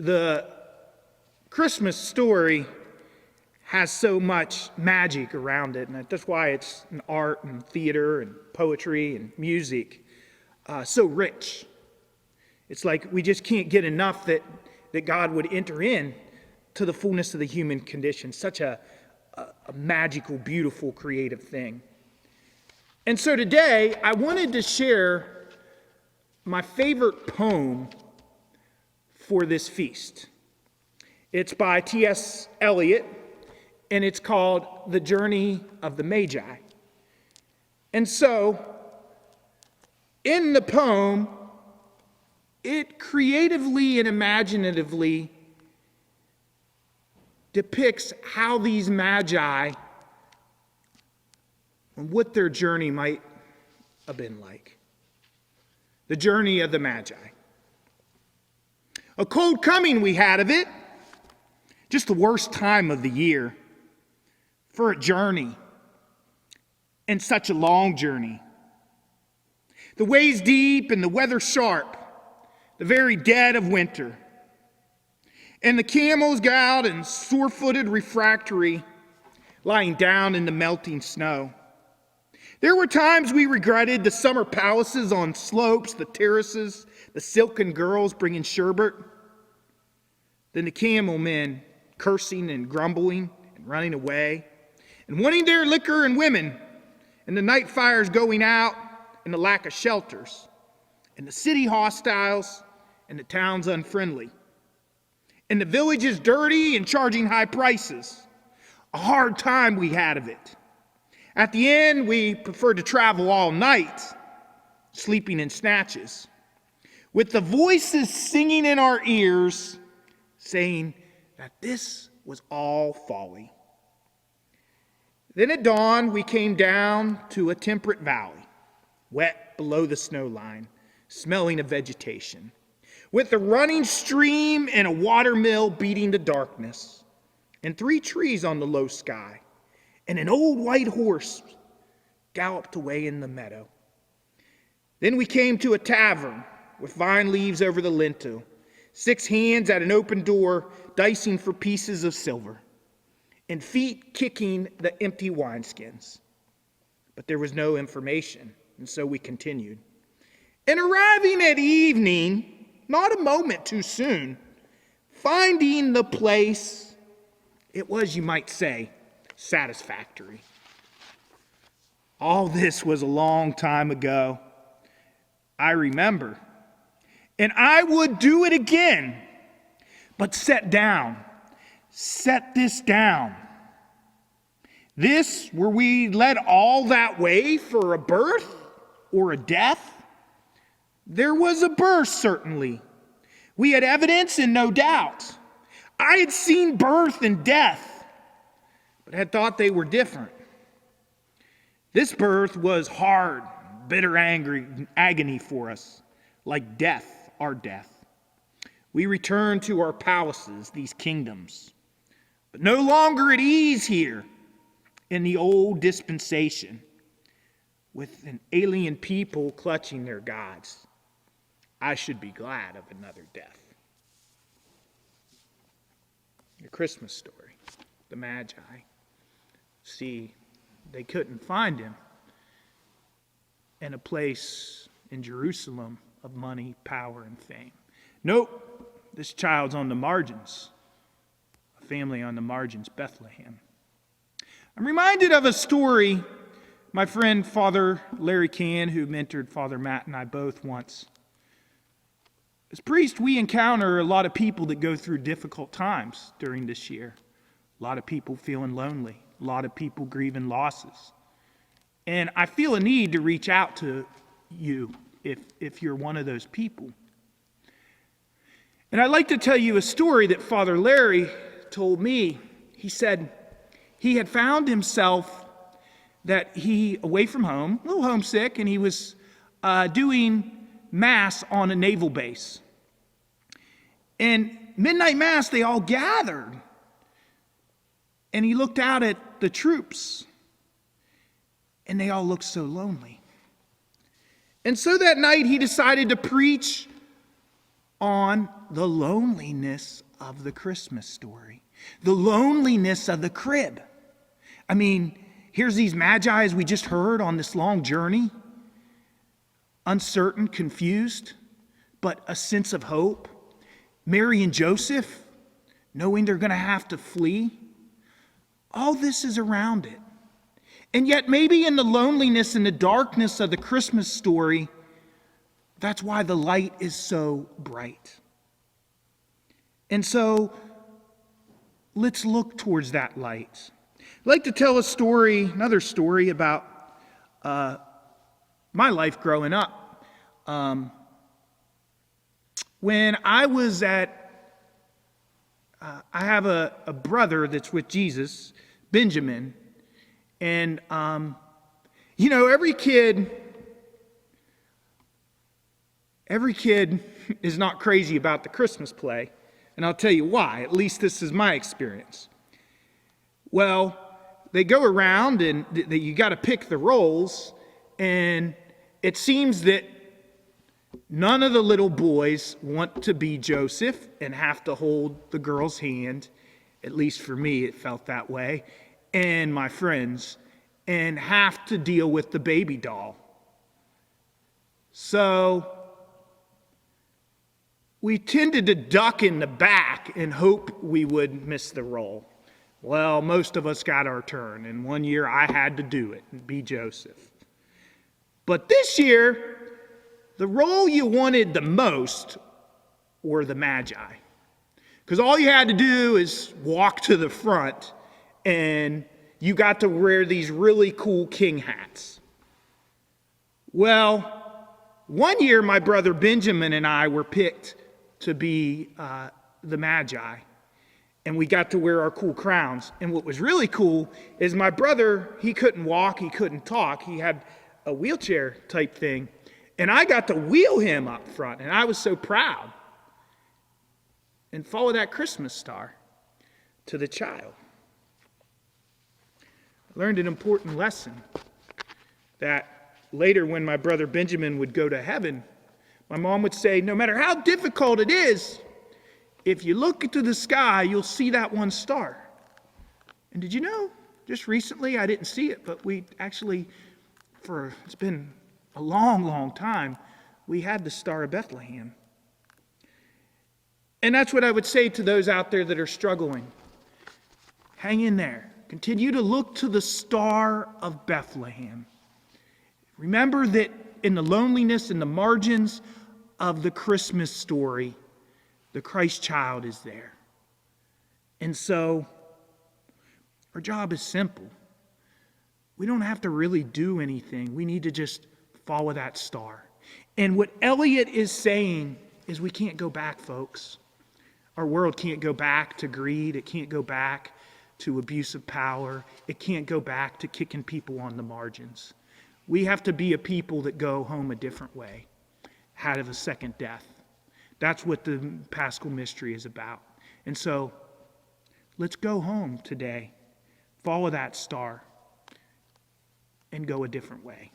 The Christmas story has so much magic around it, and that's why it's in art and theater and poetry and music so rich. It's like we just can't get enough that God would enter in to the fullness of the human condition. Such a magical, beautiful, creative thing. And so today, I wanted to share my favorite poem for this feast. It's by T.S. Eliot, and it's called The Journey of the Magi. And so, in the poem, it creatively and imaginatively depicts how these Magi and what their journey might have been like. The journey of the Magi. A cold coming we had of it, just the worst time of the year for a journey, and such a long journey. The ways deep and the weather sharp, the very dead of winter, and the camels gowed and sore-footed refractory, lying down in the melting snow. There were times we regretted the summer palaces on slopes, the terraces, the silken girls bringing sherbet, then the camel men cursing and grumbling and running away, and wanting their liquor and women, and the night fires going out, and the lack of shelters, and the city hostiles, and the towns unfriendly, and the villages dirty and charging high prices. A hard time we had of it. At the end, we preferred to travel all night, sleeping in snatches, with the voices singing in our ears, saying that this was all folly. Then at dawn, we came down to a temperate valley, wet below the snow line, smelling of vegetation, with a running stream and a water mill beating the darkness, and 3 trees on the low sky, and an old white horse galloped away in the meadow. Then we came to a tavern with vine leaves over the lintel, 6 hands at an open door dicing for pieces of silver, and feet kicking the empty wineskins. But there was no information, and so we continued. And arriving at evening, not a moment too soon, finding the place, it was, you might say, satisfactory. All this was a long time ago. I remember. And I would do it again. But set this down. This, were we led all that way for a birth or a death? There was a birth, certainly. We had evidence and no doubt. I had seen birth and death, but had thought they were different. This birth was hard, bitter agony for us, like death, our death. We returned to our palaces, these kingdoms, but no longer at ease here in the old dispensation, with an alien people clutching their gods. I should be glad of another death. The Christmas story, the Magi. See, they couldn't find him in a place in Jerusalem of money, power, and fame. Nope, this child's on the margins. A family on the margins, Bethlehem. I'm reminded of a story my friend Father Larry Can, who mentored Father Matt and I both once. As priests, we encounter a lot of people that go through difficult times during this year. A lot of people feeling lonely. A lot of people grieving losses. And I feel a need to reach out to you if you're one of those people. And I'd like to tell you a story that Father Larry told me. He said he had found himself that away from home, a little homesick, and he was doing Mass on a naval base. And midnight Mass, they all gathered. And he looked out at the troops, and they all looked so lonely. And so that night he decided to preach on the loneliness of the Christmas story, the loneliness of the crib. I mean, here's these Magi, as we just heard, on this long journey, uncertain, confused, but a sense of hope. Mary and Joseph, knowing they're going to have to flee. All this is around it. And yet maybe in the loneliness and the darkness of the Christmas story, that's why the light is so bright. And so let's look towards that light. I'd like to tell another story about my life growing up. When I was I have a brother that's with Jesus, Benjamin, and every kid is not crazy about the Christmas play, and I'll tell you why. At least this is my experience. Well, they go around and you got to pick the roles, and it seems that none of the little boys want to be Joseph and have to hold the girl's hand. At least for me, it felt that way. And my friends, and have to deal with the baby doll. So we tended to duck in the back and hope we would miss the role. Well, most of us got our turn, and one year I had to do it and be Joseph. But this year, the role you wanted the most were the Magi. Because all you had to do is walk to the front, and you got to wear these really cool king hats. Well, one year my brother Benjamin and I were picked to be the Magi, and we got to wear our cool crowns. And what was really cool is my brother, he couldn't walk, he couldn't talk, he had a wheelchair type thing, and I got to wheel him up front, and I was so proud. And follow that Christmas star to the child. I learned an important lesson that later when my brother Benjamin would go to heaven, my mom would say, no matter how difficult it is, if you look into the sky, you'll see that one star. And did you know, just recently, I didn't see it, but we actually, it's been a long, long time, we had the Star of Bethlehem. And that's what I would say to those out there that are struggling. Hang in there. Continue to look to the Star of Bethlehem. Remember that in the loneliness and the margins of the Christmas story, the Christ child is there. And so, our job is simple. We don't have to really do anything. We need to just follow that star. And what Elliot is saying is we can't go back, folks. Our world can't go back to greed. It can't go back to abuse of power. It can't go back to kicking people on the margins. We have to be a people that go home a different way, out of a second death. That's what the Paschal mystery is about. And so, let's go home today, follow that star, and go a different way.